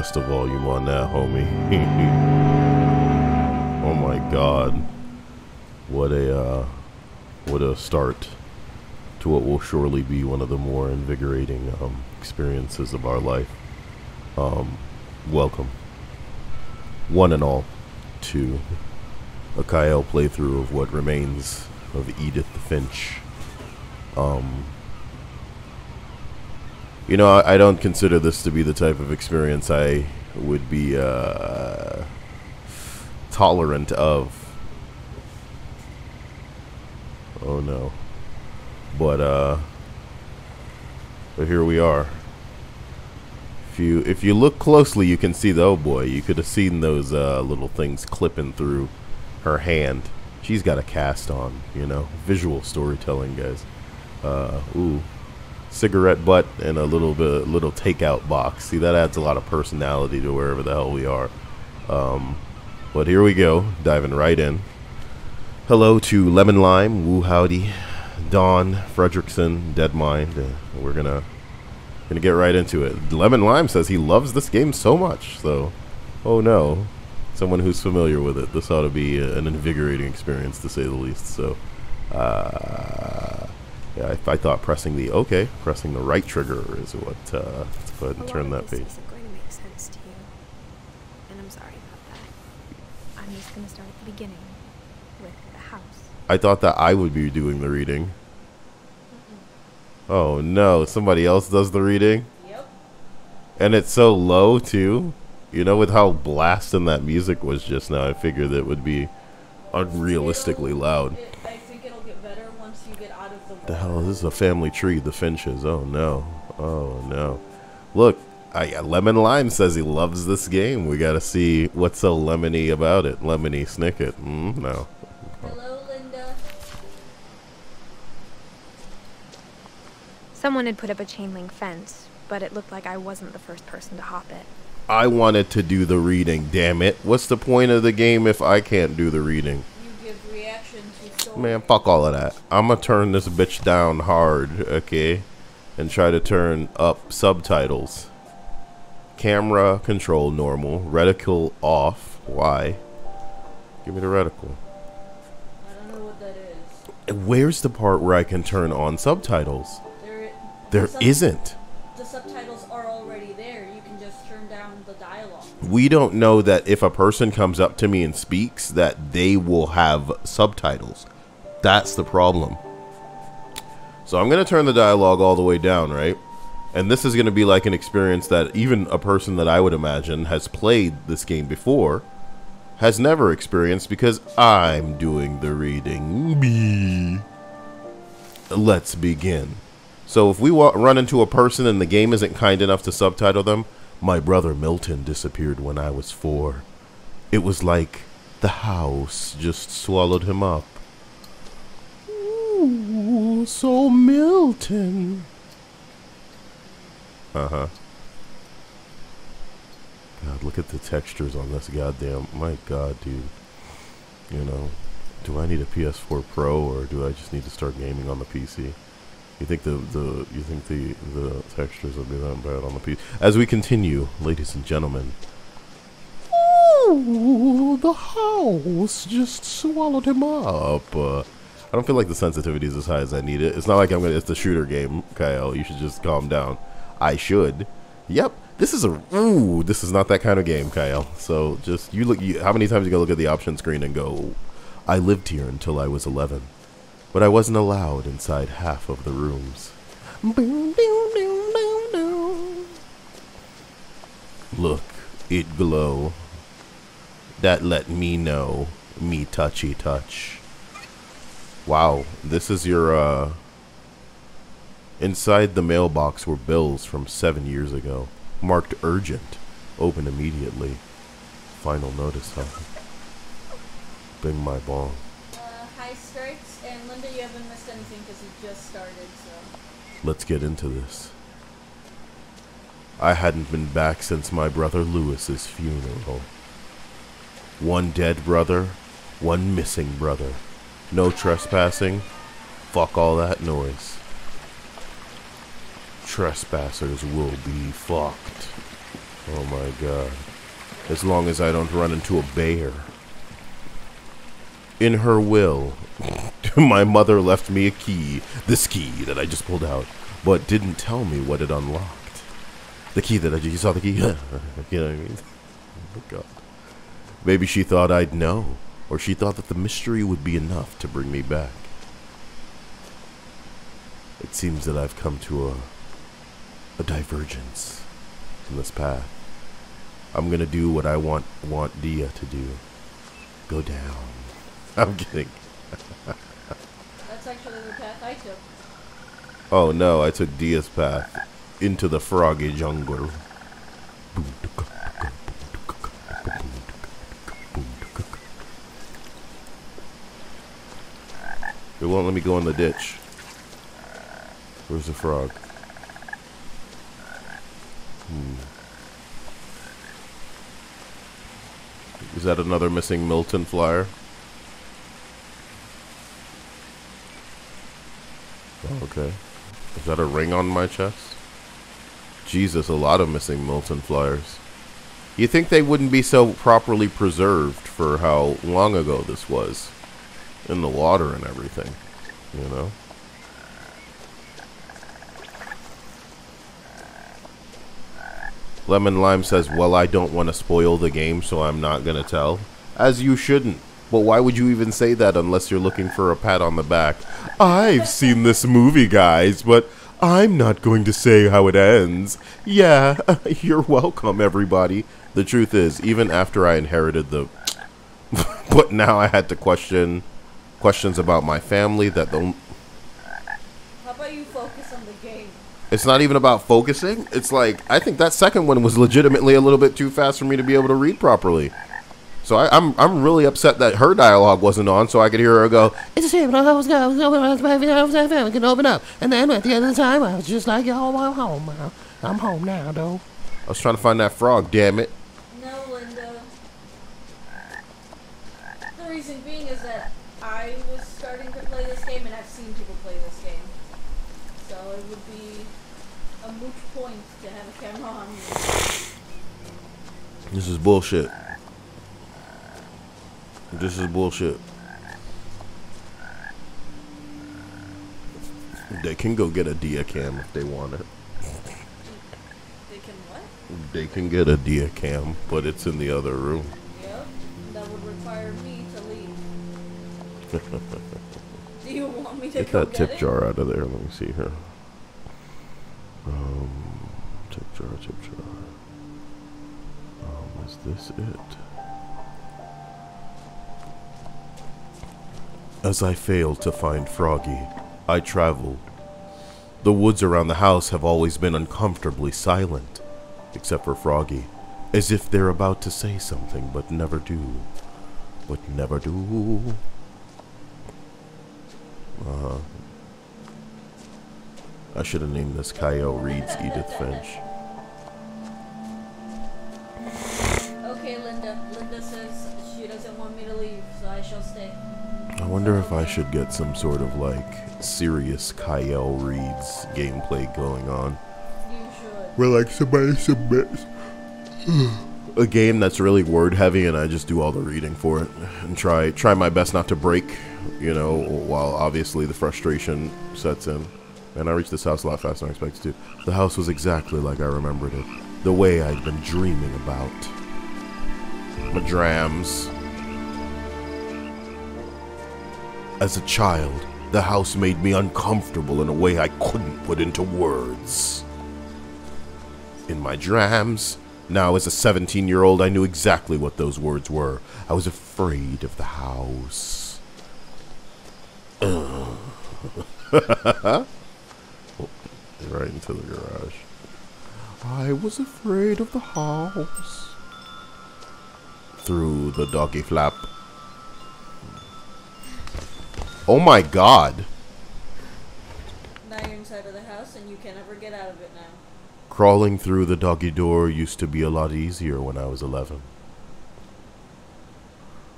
adjust the volume on that, homie. Oh my god. What a start to what will surely be one of the more invigorating experiences of our life. Welcome, one and all, to a Cyael playthrough of what remains of Edith Finch. You know, I don't consider this to be the type of experience I would be tolerant of. Oh no. But here we are. If you look closely, you can see the, oh boy, you could have seen those little things clipping through her hand. She's got a cast on, you know, visual storytelling, guys. Ooh, cigarette butt and a little takeout box. See, that adds a lot of personality to wherever the hell we are. But here we go, diving right in. Hello to Lemon Lime, Woo Howdy, Dawn, Fredrickson, Deadmind. We're gonna get right into it. Lemon Lime says he loves this game so much, so oh no, someone who's familiar with it. This ought to be an invigorating experience, to say the least. So yeah, I thought pressing the right trigger is what. Let's go ahead and turn that page. Isn't going to make sense to you, and I'm sorry about that. I'm just going to start at the beginning with the house. I thought that I would be doing the reading. Oh no, somebody else does the reading? Yep. And it's so low too. You know, with how blasting that music was just now, I figured it would be unrealistically loud. I think it'll get better once you get out of the... The hell, this is a family tree, the Finches. Oh no. Oh no. Look, Lemon Lime says he loves this game. We gotta see what's so lemony about it. Lemony Snicket. No. Hello, Linda. Someone had put up a chain link fence, but it looked like I wasn't the first person to hop it. I wanted to do the reading, damn it. What's the point of the game if I can't do the reading? You give reaction to story. Man, fuck all of that. I'm gonna turn this bitch down hard, okay? And try to turn up subtitles. Camera control normal. Reticle off. Why? Give me the reticle. I don't know what that is. Where's the part where I can turn on subtitles? There isn't. The subtitles are already there. You can just turn down the dialogue. We don't know that if a person comes up to me and speaks that they will have subtitles. That's the problem. So I'm going to turn the dialogue all the way down, right? And this is going to be like an experience that even a person that I would imagine has played this game before has never experienced, because I'm doing the reading. Let's begin. So if we run into a person and the game isn't kind enough to subtitle them, my brother Milton disappeared when I was 4. It was like the house just swallowed him up. Ooh, so Milton. Uh-huh. God, look at the textures on this goddamn... My God, dude. You know, do I need a PS4 Pro, or do I just need to start gaming on the PC? You think the textures will be that bad on the PC? As we continue, ladies and gentlemen. Ooh, the house just swallowed him up. I don't feel like the sensitivity is as high as I need it. It's not like it's the shooter game, Cyael. You should just calm down. I should. Yep. This is not that kind of game, Cyael. So just how many times you gotta look at the option screen and go, I lived here until I was 11. But I wasn't allowed inside half of the rooms. Look, it glow. That let me know, me touchy touch. Wow, this is your, inside the mailbox were bills from 7 years ago. Marked urgent. Open immediately. Final notice, huh? Bing my bong. Hi, Stripes, and Linda, you haven't missed anything because you just started, so... Let's get into this. I hadn't been back since my brother Lewis's funeral. One dead brother, one missing brother. No trespassing. Fuck all that noise. Trespassers will be fucked. Oh my god. As long as I don't run into a bear. In her will, my mother left me a key. This key that I just pulled out. But didn't tell me what it unlocked. The key that you saw the key? You know what I mean? Oh god. Maybe she thought I'd know. Or she thought that the mystery would be enough to bring me back. It seems that I've come to a divergence in this path. I'm gonna do what I want Dia to do. Go down. I'm kidding. That's actually the path I took. Oh no, I took Dia's path into the froggy jungle. It won't let me go in the ditch. Where's the frog? Is that another missing Milton flyer? Oh, okay. Is that a ring on my chest? Jesus, a lot of missing Milton flyers. You think they wouldn't be so properly preserved for how long ago this was? In the water and everything, you know? Lemon Lime says, well, I don't want to spoil the game, so I'm not going to tell. As you shouldn't. But why would you even say that unless you're looking for a pat on the back? I've seen this movie, guys, but I'm not going to say how it ends. Yeah, you're welcome, everybody. The truth is, even after I inherited the... but now I had to questions about my family that don't... How about you focus on the game? It's not even about focusing. It's like, I think that second one was legitimately a little bit too fast for me to be able to read properly. So I'm really upset that her dialogue wasn't on, so I could hear her go, it's a shame, I was going to open up. And then at the end of the time, I was just like, oh, I'm home now. I'm home now, though. I was trying to find that frog, damn it. No, Linda. The reason being is that I was starting to play this game, and I've seen people play this game. So it would be a moot point to have a camera on me. This is bullshit. This is bullshit. They can go get a Dia cam if they want it. They can what? They can get a Dia cam, but it's in the other room. Yep. That would require me to leave. Do you want me to Get go that get tip it? jar out of there. Let me see here. Tip jar. Is this it? As I fail to find Froggy, I travel. The woods around the house have always been uncomfortably silent, except for Froggy, as if they're about to say something, but never do. I should have named this Cyael reads Edith Finch. Okay, Linda. Linda says she doesn't want me to leave, so I shall stay. I wonder if I should get some sort of like serious Cyael reads gameplay going on. You should. Where like somebody submits a game that's really word heavy and I just do all the reading for it and try my best not to break, you know, while obviously the frustration sets in. And I reached this house a lot faster than I expected to. The house was exactly like I remembered it. The way I'd been dreaming about. My drams. As a child, the house made me uncomfortable in a way I couldn't put into words. In my drams, now as a 17-year-old, I knew exactly what those words were. I was afraid of the house. Right into the garage. I was afraid of the house. Through the doggy flap. Oh my god. Now you're inside of the house and you can never get out of it now. Crawling through the doggy door used to be a lot easier when I was 11.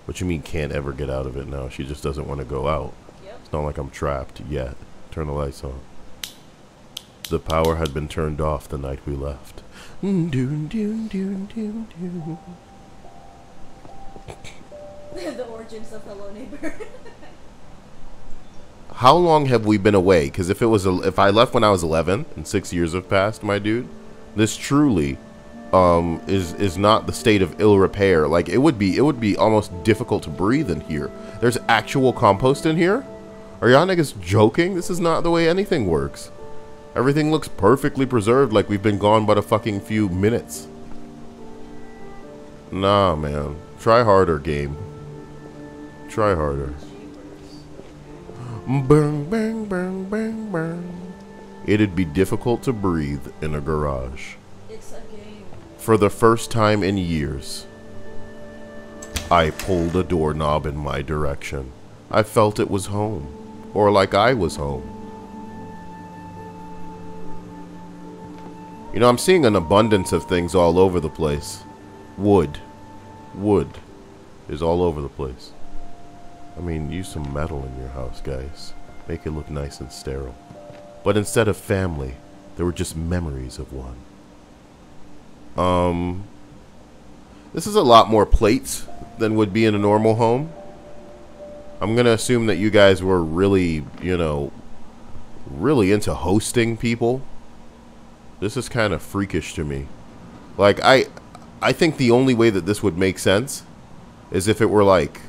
What you mean can't ever get out of it now? She just doesn't want to go out. Yep. It's not like I'm trapped yet. Turn the lights on. The power had been turned off the night we left. The origins of Hello Neighbor. How long have we been away? Because if I left when I was 11 and 6 years have passed, my dude, this truly is not the state of ill repair. Like it would be almost difficult to breathe in here. There's actual compost in here? Are y'all niggas joking? This is not the way anything works. Everything looks perfectly preserved like we've been gone but a fucking few minutes. Nah, man. Try harder, game. Try harder. Bang, bang, bang, bang, bang. It'd be difficult to breathe in a garage. It's a game. For the first time in years, I pulled a doorknob in my direction. I felt it was home. Or like I was home. You know, I'm seeing an abundance of things all over the place. Wood. Wood is all over the place. I mean, use some metal in your house, guys. Make it look nice and sterile. But instead of family, there were just memories of one. This is a lot more plates than would be in a normal home. I'm gonna assume that you guys were really, you know, really into hosting people. This is kind of freakish to me. Like, I think the only way that this would make sense is if it were like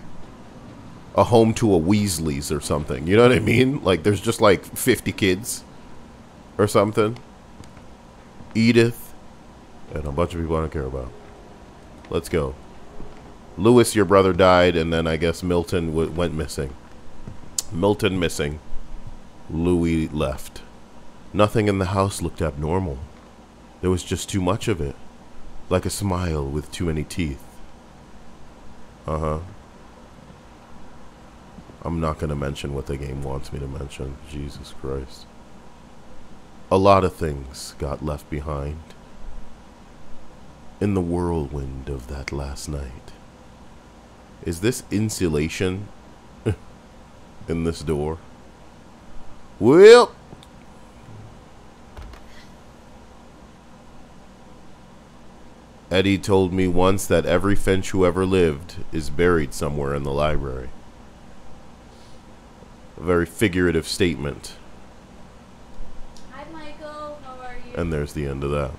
a home to a Weasley's or something. You know what I mean? Like, there's just like 50 kids or something. Edith and a bunch of people I don't care about. Let's go. Lewis, your brother, died, and then I guess Milton went missing. Milton missing. Louis left. Nothing in the house looked abnormal. There was just too much of it. Like a smile with too many teeth. Uh-huh. I'm not going to mention what the game wants me to mention. Jesus Christ. A lot of things got left behind. In the whirlwind of that last night. Is this insulation in this door? Well, Eddie told me once that every Finch who ever lived is buried somewhere in the library. A very figurative statement. Hi, Michael. How are you? And there's the end of that.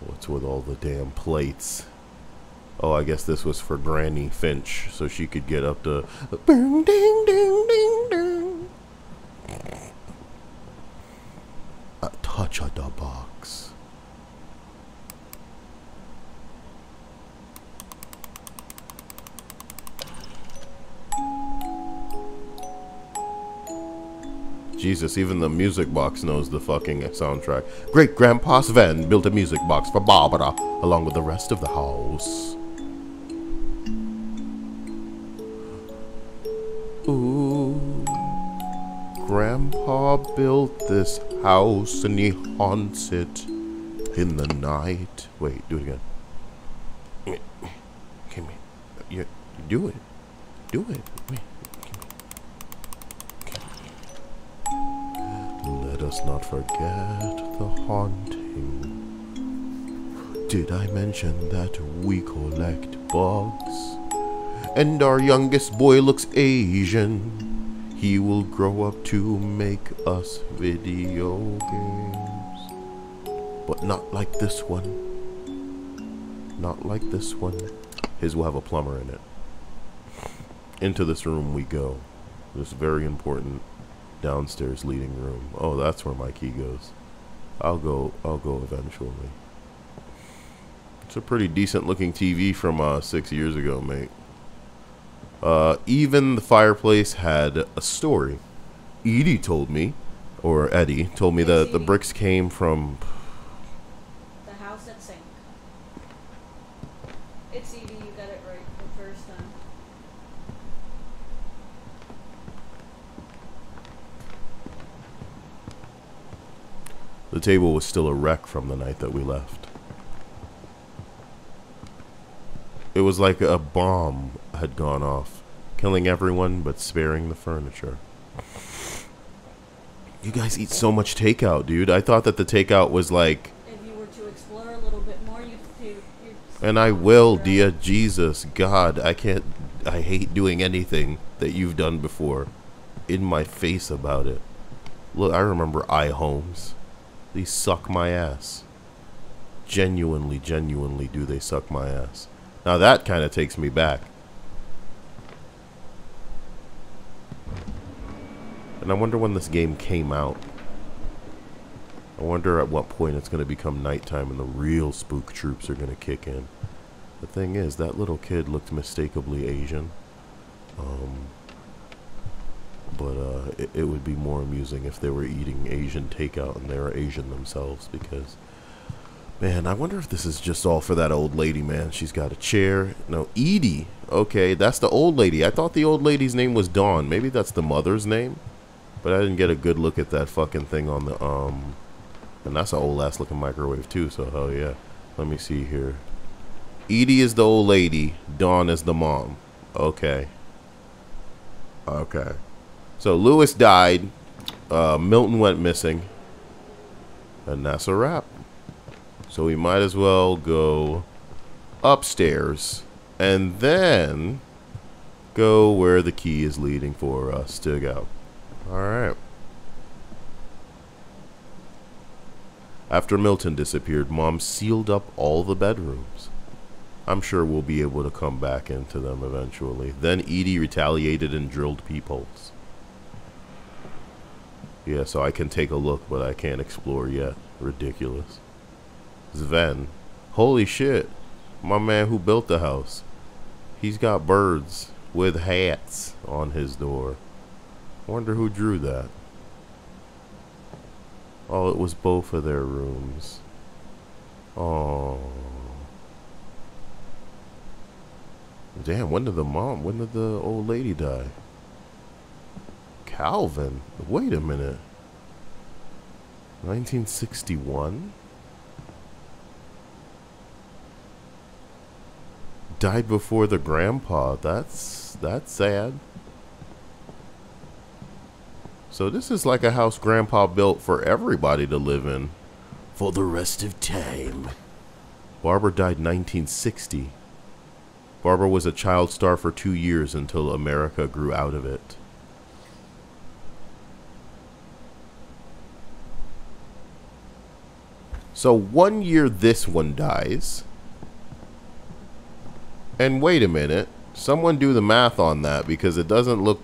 What's with all the damn plates? Oh, I guess this was for Granny Finch, so she could get up to ding ding ding ding ding. A touch of the box. Jesus, even the music box knows the fucking soundtrack. Great Grandpa Sven built a music box for Barbara, along with the rest of the house. Ooh. Grandpa built this house and he haunts it in the night. Wait, do it again. Come here. You do it. Do it. Wait. Let us not forget the haunting. Did I mention that we collect bugs? And our youngest boy looks Asian. He will grow up to make us video games. But not like this one. Not like this one. His will have a plumber in it. Into this room we go. This very important downstairs leading room. Oh, that's where my key goes. I'll go eventually. It's a pretty decent looking TV from 6 years ago, mate. Even the fireplace had a story. Edie told me, or Eddie told me that the bricks came from the house at Sink. It's Edie, you got it right the first time. The table was still a wreck from the night that we left. It was like a bomb had gone off, killing everyone but sparing the furniture. You guys eat so much takeout, dude. I thought that the takeout was like... If you were to explore a little bit more, you'd And I will, dear Jesus. God, I can't... I hate doing anything that you've done before. In my face about it. Look, I remember iHomes. These suck my ass. Genuinely do they suck my ass. Now that kind of takes me back. And I wonder when this game came out. I wonder at what point it's going to become nighttime and the real spook troops are going to kick in. The thing is, that little kid looked mistakably Asian. But it would be more amusing if they were eating Asian takeout and they were Asian themselves, because... Man, I wonder if this is just all for that old lady, man. She's got a chair. No, Edie. Okay, that's the old lady. I thought the old lady's name was Dawn. Maybe that's the mother's name. But I didn't get a good look at that fucking thing on the, And that's an old-ass looking microwave, too, so hell yeah. Let me see here. Edie is the old lady. Dawn is the mom. Okay. Okay. So, Lewis died. Milton went missing. And that's a wrap. So we might as well go upstairs and then go where the key is leading for us to go. Alright. After Milton disappeared, Mom sealed up all the bedrooms. I'm sure we'll be able to come back into them eventually. Then Edie retaliated and drilled peepholes. Yeah, so I can take a look, but I can't explore yet. Ridiculous. Sven. Holy shit. My man who built the house. He's got birds with hats on his door. Wonder who drew that. Oh, it was both of their rooms. Oh. Damn, when did the old lady die? Calvin? Wait a minute. 1961? Died before the grandpa. That's sad. So this is like a house grandpa built for everybody to live in for the rest of time. Barbara died 1960. Barbara was a child star for 2 years until America grew out of it. So 1 year this one dies. And wait a minute, someone do the math on that, because it doesn't look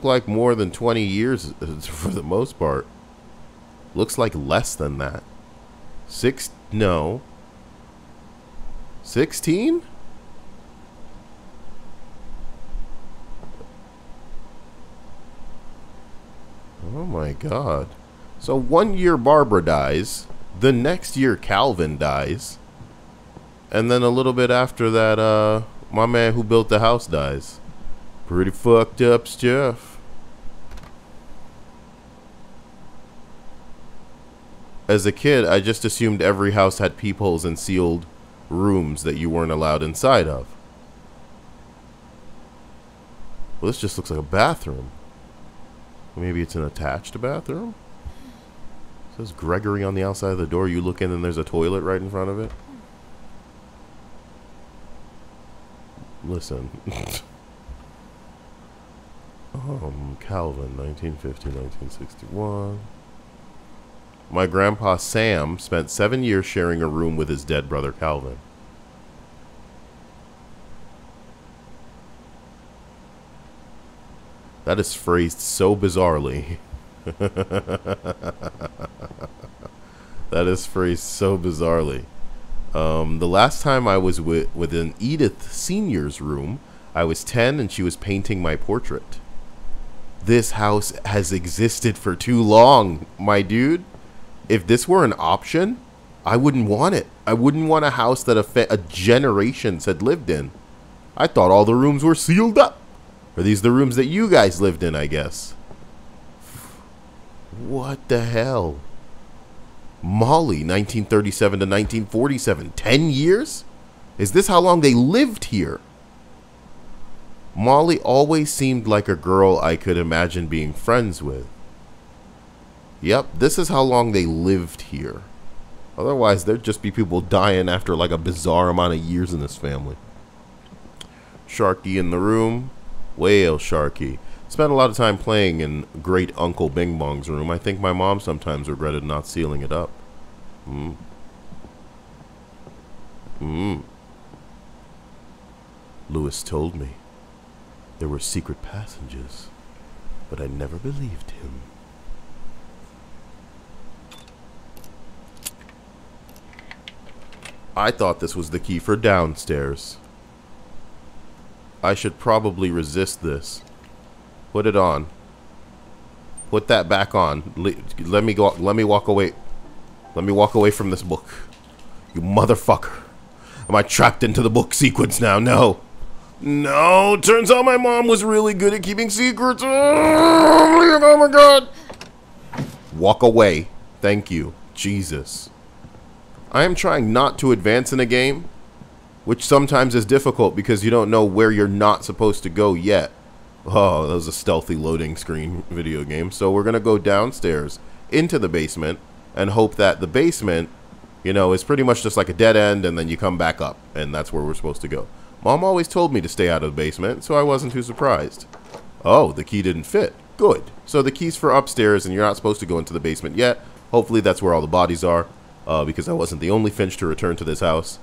like more than 20 years for the most part. Looks like less than that. 16? Oh my god. So 1 year Barbara dies, the next year Calvin dies. And then a little bit after that, my man who built the house dies. Pretty fucked up stuff. As a kid, I just assumed every house had peepholes and sealed rooms that you weren't allowed inside of. Well, this just looks like a bathroom. Maybe it's an attached bathroom? It says Gregory on the outside of the door. You look in and there's a toilet right in front of it. Listen. Calvin, 1950, 1961. My grandpa Sam spent 7 years sharing a room with his dead brother Calvin. That is phrased so bizarrely. That is phrased so bizarrely. The last time I was within Edith Senior's room, I was 10 and she was painting my portrait. This house has existed for too long, my dude. If this were an option, I wouldn't want it. I wouldn't want a house that a generations had lived in. I thought all the rooms were sealed up. Are these the rooms that you guys lived in, I guess? What the hell? Molly, 1937 to 1947. 10 years? Is this how long they lived here? Molly always seemed like a girl I could imagine being friends with. Yep, this is how long they lived here. Otherwise, there'd just be people dying after like a bizarre amount of years in this family. Sharky in the room. Whale Sharky. Spent a lot of time playing in Great Uncle Bing Bong's room. I think my mom sometimes regretted not sealing it up. Lewis told me there were secret passages, but I never believed him. I thought this was the key for downstairs. I should probably resist this. Put it on. Put that back on. Let me go. Let me walk away. Let me walk away from this book. You motherfucker. Am I trapped into the book sequence now? No. No. Turns out my mom was really good at keeping secrets. Oh my god. Walk away. Thank you. Jesus. I am trying not to advance in a game, which sometimes is difficult because you don't know where you're not supposed to go yet. Oh, that was a stealthy loading screen video game. So we're going to go downstairs into the basement and hope that the basement, you know, is pretty much just like a dead end, and then you come back up, and that's where we're supposed to go. Mom always told me to stay out of the basement, so I wasn't too surprised. Oh, the key didn't fit. Good. So the key's for upstairs, and you're not supposed to go into the basement yet. Hopefully that's where all the bodies are, because I wasn't the only Finch to return to this house.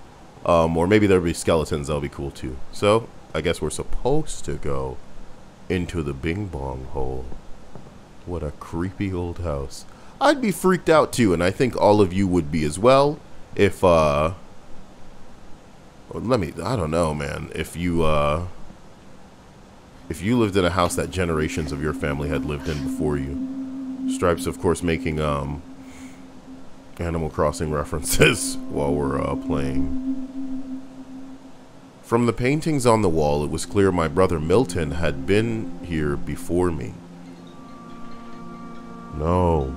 Or maybe there'll be skeletons. That'll be cool, too. So I guess we're supposed to go into the Bing Bong hole. What a creepy old house. I'd be freaked out too, and I think all of you would be as well if I don't know, man, if you lived in a house that generations of your family had lived in before you. Stripes, of course, making Animal Crossing references while we're playing. From the paintings on the wall, it was clear my brother Milton had been here before me. No.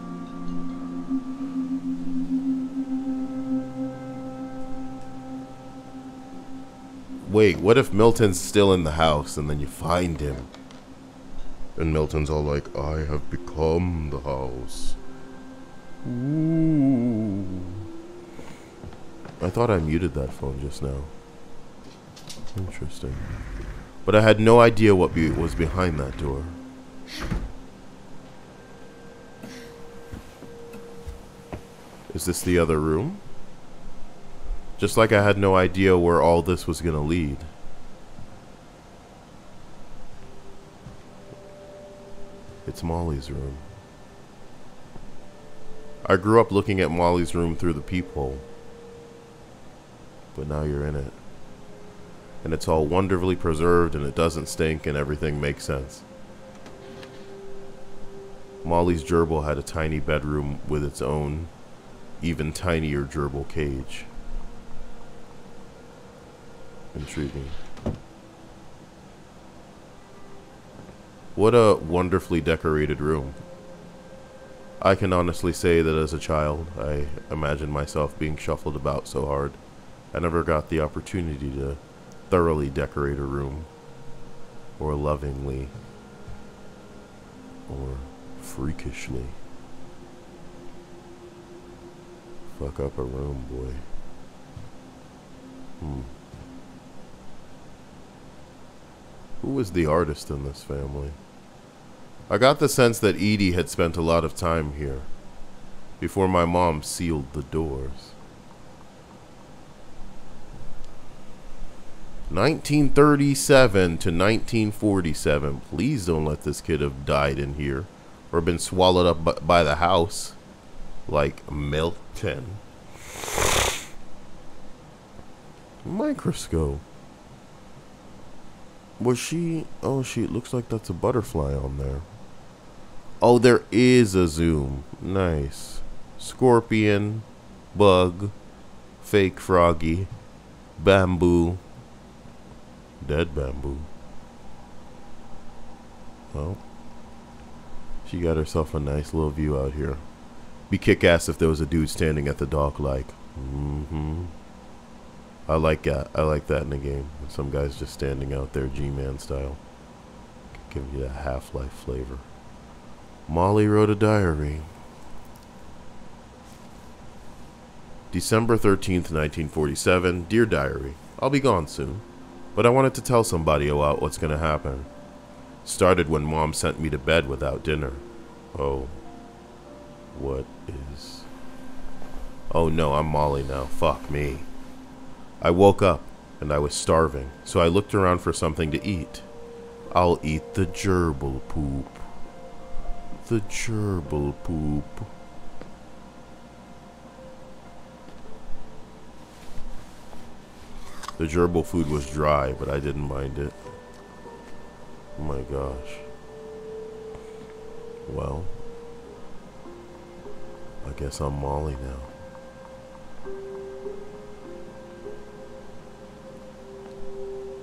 Wait, what if Milton's still in the house and then you find him? And Milton's all like, I have become the house. Ooh. I thought I muted that phone just now. Interesting. But I had no idea what was behind that door. Is this the other room? Just like I had no idea where all this was gonna lead. It's Molly's room. I grew up looking at Molly's room through the peephole. But now you're in it. And it's all wonderfully preserved, and it doesn't stink, and everything makes sense. Molly's gerbil had a tiny bedroom with its own, even tinier gerbil cage. Intriguing. What a wonderfully decorated room. I can honestly say that as a child, I imagined myself being shuffled about so hard. I never got the opportunity to thoroughly decorate a room, or lovingly, or freakishly. Fuck up a room, boy. Who was the artist in this family? I got the sense that Edie had spent a lot of time here before my mom sealed the doors. 1937 to 1947. Please don't let this kid have died in here or been swallowed up by the house like Milton. Microscope. Was she? Oh, it looks like that's a butterfly on there. Oh, there is a zoom. Nice. Scorpion, bug, fake froggy, bamboo, dead bamboo. Well, she got herself a nice little view out here. Be kick-ass if there was a dude standing at the dock like, I like that. I like that in the game. Some guy's just standing out there G-Man style. Give you that Half-Life flavor. Molly wrote a diary. December 13th, 1947. Dear Diary, I'll be gone soon, but I wanted to tell somebody about what's going to happen. Started when Mom sent me to bed without dinner. Oh. What is... Oh no, I'm Molly now. Fuck me. I woke up, and I was starving, so I looked around for something to eat. I'll eat the gerbil poop. The gerbil poop. The gerbil food was dry, but I didn't mind it. Oh my gosh. Well, I guess I'm Molly now.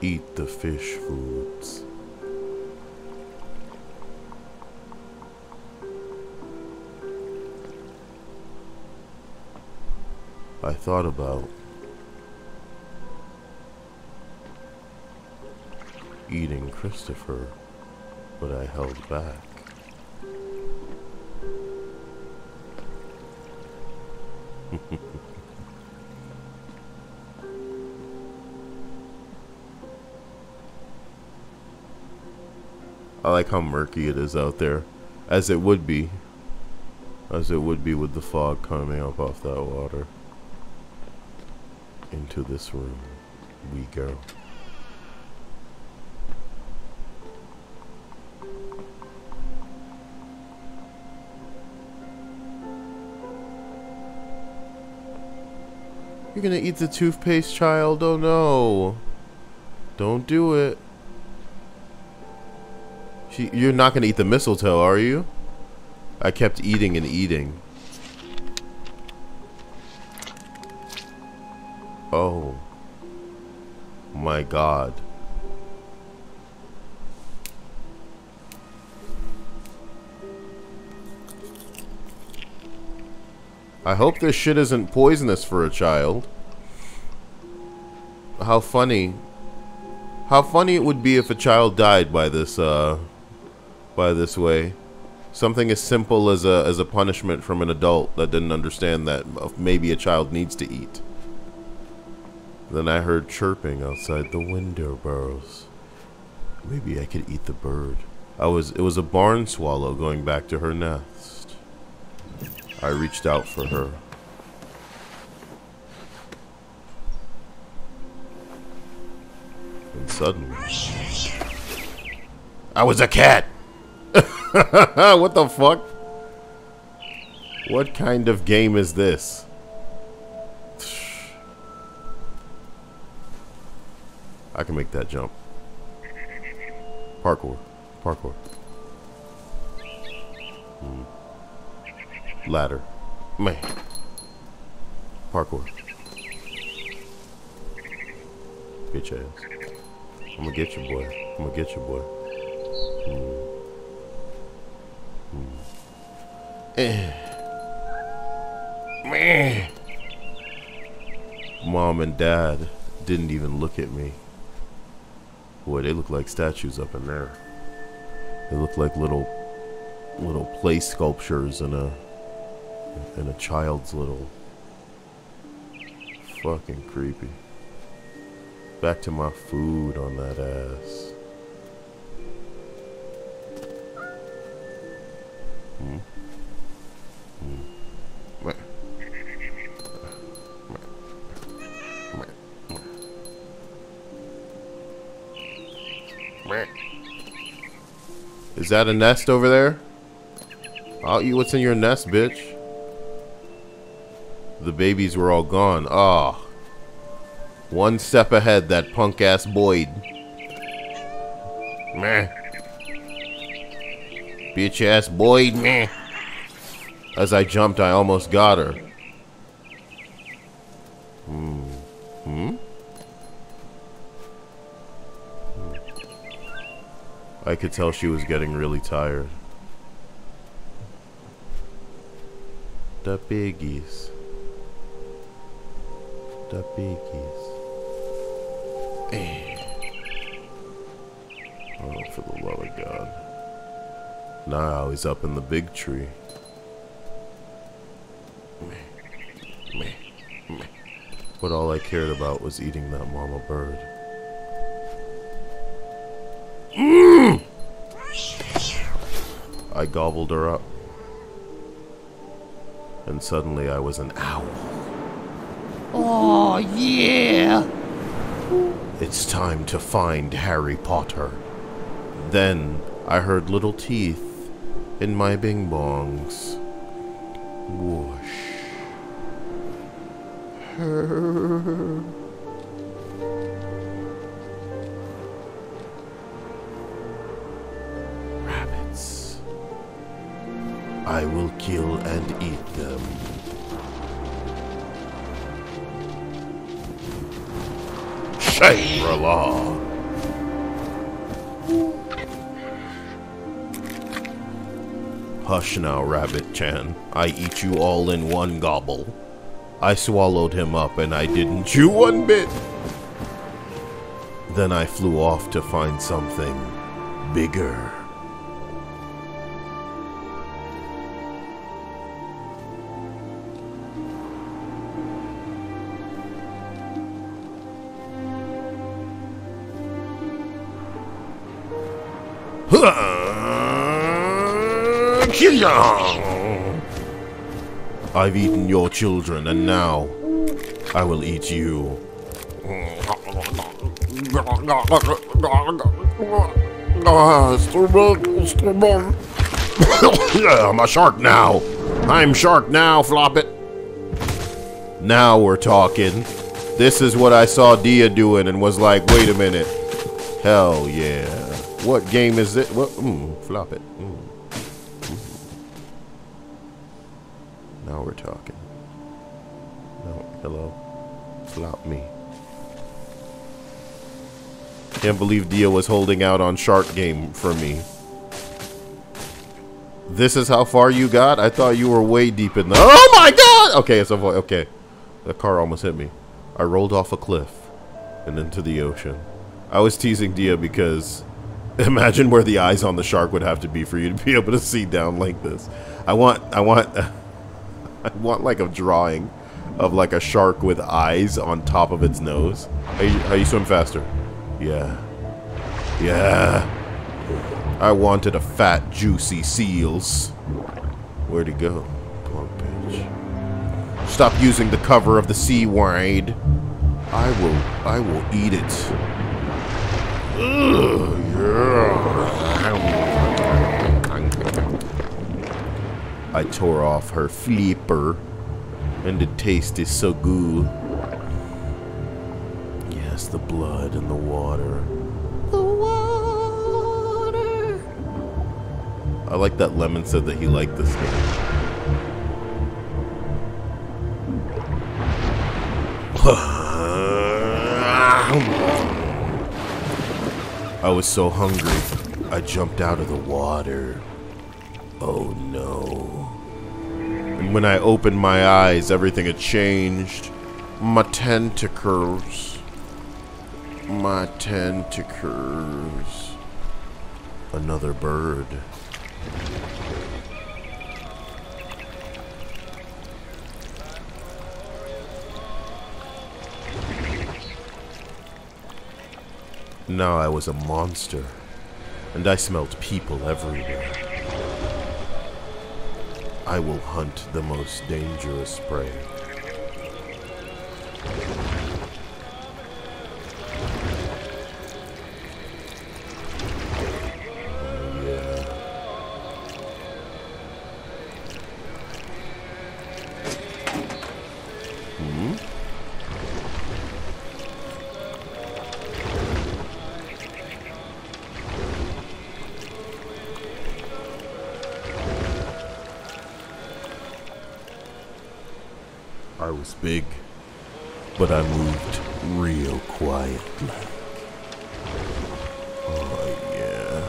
Eat the fish foods. I thought about eating Christopher, but I held back. I like how murky it is out there, as it would be with the fog coming up off that water. Into this room we go. You're gonna eat the toothpaste, child? Oh no. Don't do it. You're not gonna eat the mistletoe, are you? I kept eating and eating. Oh. My God. I hope this shit isn't poisonous for a child. How funny. How funny it would be if a child died by this way. Something as simple as a punishment from an adult that didn't understand that maybe a child needs to eat. Then I heard chirping outside the window burrows. Maybe I could eat the bird. It was a barn swallow going back to her nest. I reached out for her. And suddenly, I was a cat! What the fuck? What kind of game is this? I can make that jump. Parkour. Parkour. Ladder. Man. Parkour. Bitch ass. I'm gonna get you, boy. I'm gonna get you, boy. Man. Mom and Dad didn't even look at me. Boy, they look like statues up in there. They look like little play sculptures in a child's little. Fucking creepy. Back to my food on that ass. Is that a nest over there? I'll eat what's in your nest, bitch. The babies were all gone. Ah. Oh. One step ahead, that punk ass Boyd. Meh. Bitch ass Boyd, meh. As I jumped, I almost got her. I could tell she was getting really tired. The piggies. The piggies. Oh, for the love of God. Now he's up in the big tree. But all I cared about was eating that mama bird. I gobbled her up. And suddenly I was an owl. Oh, yeah! It's time to find Harry Potter. Then I heard little teeth in my bing bongs. Whoosh. Rabbits. I will kill and eat them. Shangri-La. Hush now, Rabbit-chan. I eat you all in one gobble. I swallowed him up and I didn't chew one bit. Then I flew off to find something bigger. I've eaten your children, and now I will eat you. I'm a shark now. I'm shark now, flop it. Now we're talking. This is what I saw Dia doing and was like, wait a minute. Hell yeah. What game is it? What? Flop it. Now we're talking. No, hello. Flop me. Can't believe Dia was holding out on Shark Game for me. This is how far you got? I thought you were way deep in the... Oh my god! Okay, so okay. The car almost hit me. I rolled off a cliff and into the ocean. I was teasing Dia because imagine where the eyes on the shark would have to be for you to be able to see down like this. I want like a drawing of like a shark with eyes on top of its nose. How you swim faster? Yeah. Yeah. I wanted a fat, juicy seals. Where'd he go? Punk bitch. Stop using the cover of the sea wide. I will eat it. Ugh, yeah. I tore off her flipper, and the taste is so good. Yes, the blood and the water. The water. I like that Lemon said that he liked this game. I was so hungry, I jumped out of the water. Oh no. And when I opened my eyes, everything had changed. My tentacles. My tentacles. Another bird. Now I was a monster, and I smelled people everywhere. I will hunt the most dangerous prey. Oh, yeah. I was big, but I moved real quietly. Oh, yeah.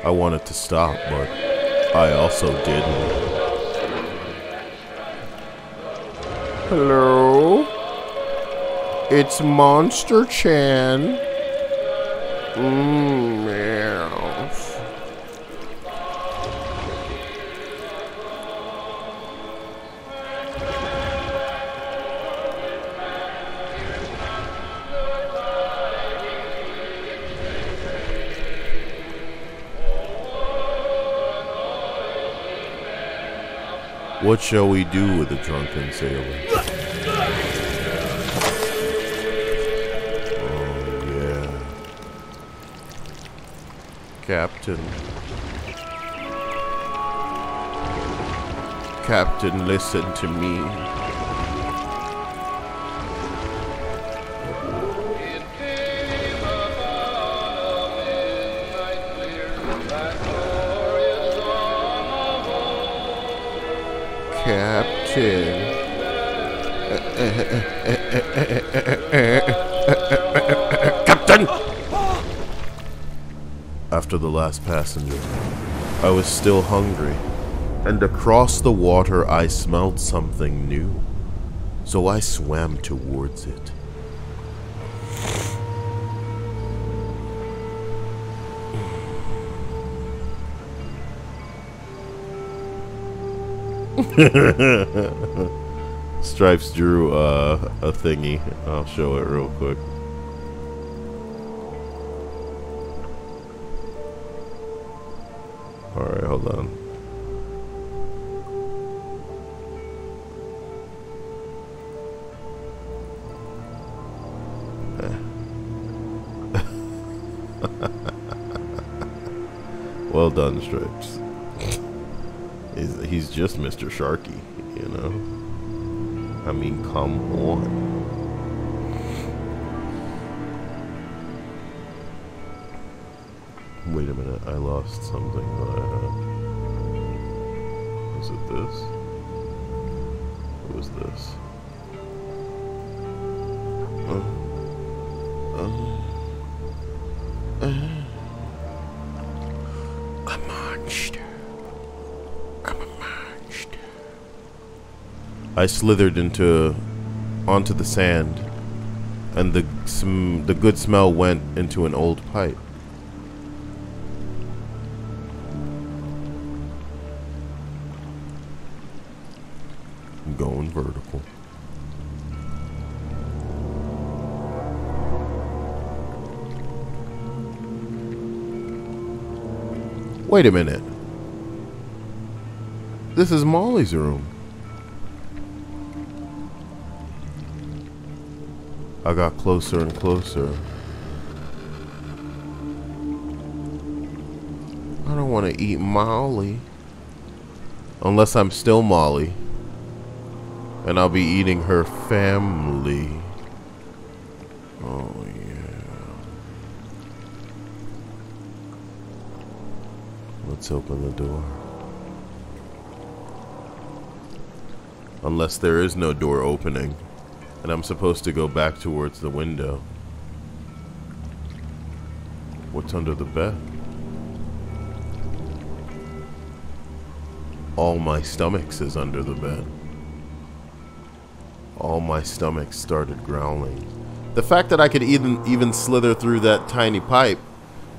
I wanted to stop, but I also didn't. Hello? It's Monster Chan. Meows. What shall we do with the drunken sailor? Oh, yeah. Captain. Captain, listen to me. Captain. Captain! After the last passenger, I was still hungry, and across the water I smelled something new, so I swam towards it. Stripes drew a thingy. I'll show it real quick. Alright, hold on. Well done, Stripes. He's just Mr. Sharky, you know? I mean, come on. Wait a minute, I lost something that I had. Was it this? What was this? A monster. I'm a monster. I slithered onto the sand, and the good smell went into an old pipe. I'm going vertical. Wait a minute. This is Molly's room. I got closer and closer. I don't want to eat Molly. Unless I'm still Molly. And I'll be eating her family. Oh, yeah. Let's open the door. Unless there is no door opening, and I'm supposed to go back towards the window. What's under the bed? All my stomachs is under the bed. All my stomach started growling. The fact that I could even slither through that tiny pipe,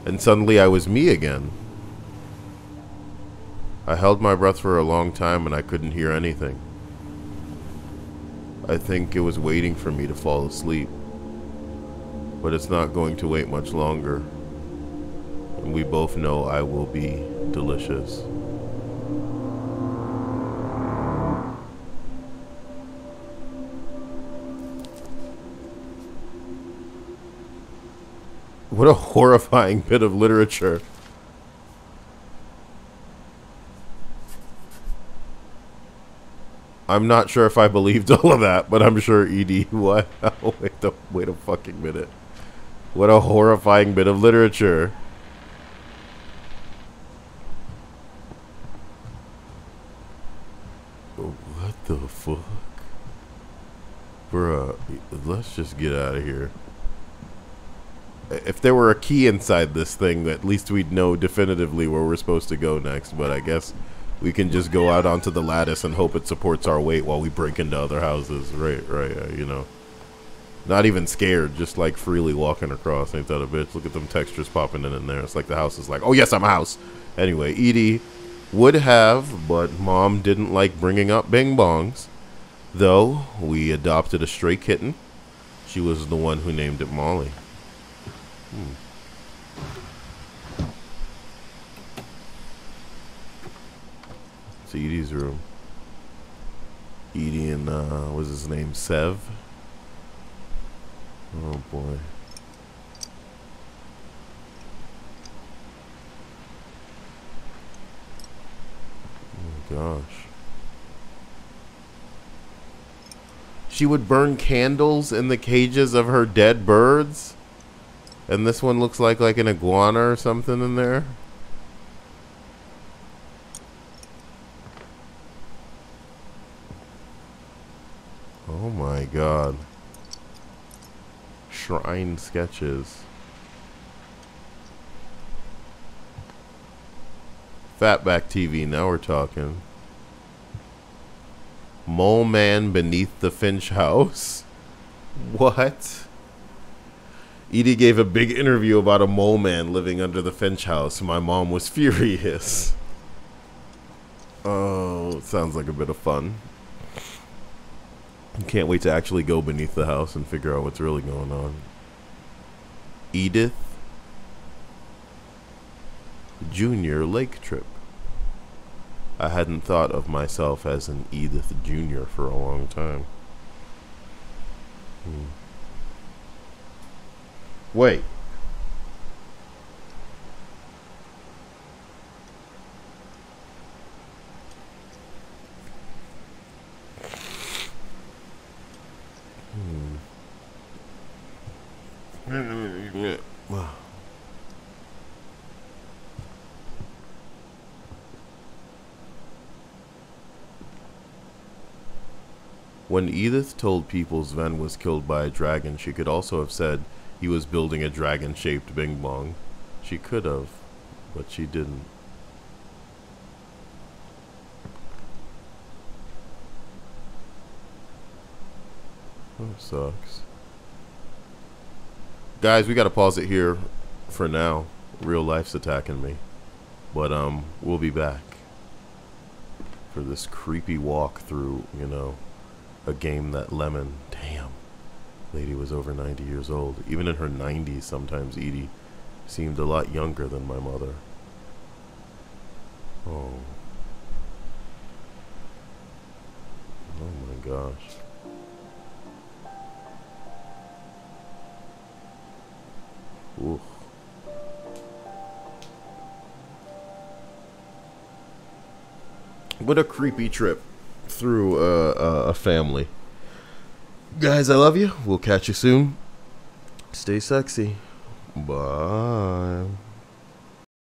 and suddenly I was me again. I held my breath for a long time and I couldn't hear anything. I think it was waiting for me to fall asleep. But it's not going to wait much longer. And we both know I will be delicious. What a horrifying bit of literature. I'm not sure if I believed all of that, but I'm sure Edie. What? Oh, wait a fucking minute. What a horrifying bit of literature. What the fuck? Bruh, let's just get out of here. If there were a key inside this thing, at least we'd know definitively where we're supposed to go next, but I guess we can just go out onto the lattice and hope it supports our weight while we break into other houses. Right, you know. Not even scared, just like freely walking across. Ain't that a bitch? Look at them textures popping in there. It's like the house is like, oh yes, I'm a house. Anyway, Edie would have, but Mom didn't like bringing up bing bongs. Though we adopted a stray kitten. She was the one who named it Molly. It's Edie's room. Edie and, what's his name? Sev? Oh boy. Oh gosh. She would burn candles in the cages of her dead birds? And this one looks like an iguana or something in there? Oh my god. Shrine sketches. Fatback TV, now we're talking. Mole man beneath the Finch house. What? Edie gave a big interview about a mole man living under the Finch house. My mom was furious. Oh, sounds like a bit of fun. Can't wait to actually go beneath the house and figure out what's really going on. Edith Junior Lake Trip. I hadn't thought of myself as an Edith Jr. for a long time. Wait. When Edith told people Sven was killed by a dragon, she could also have said he was building a dragon-shaped bing bong. She could have, but she didn't. That sucks. Guys, we gotta pause it here for now. Real life's attacking me. But, we'll be back for this creepy walk through, you know, a game that Lemon, damn, lady was over 90 years old. Even in her 90s, sometimes Edie seemed a lot younger than my mother. Oh. Oh my gosh. Oof. What a creepy trip through a family. Guys, I love you. We'll catch you soon. Stay sexy. Bye.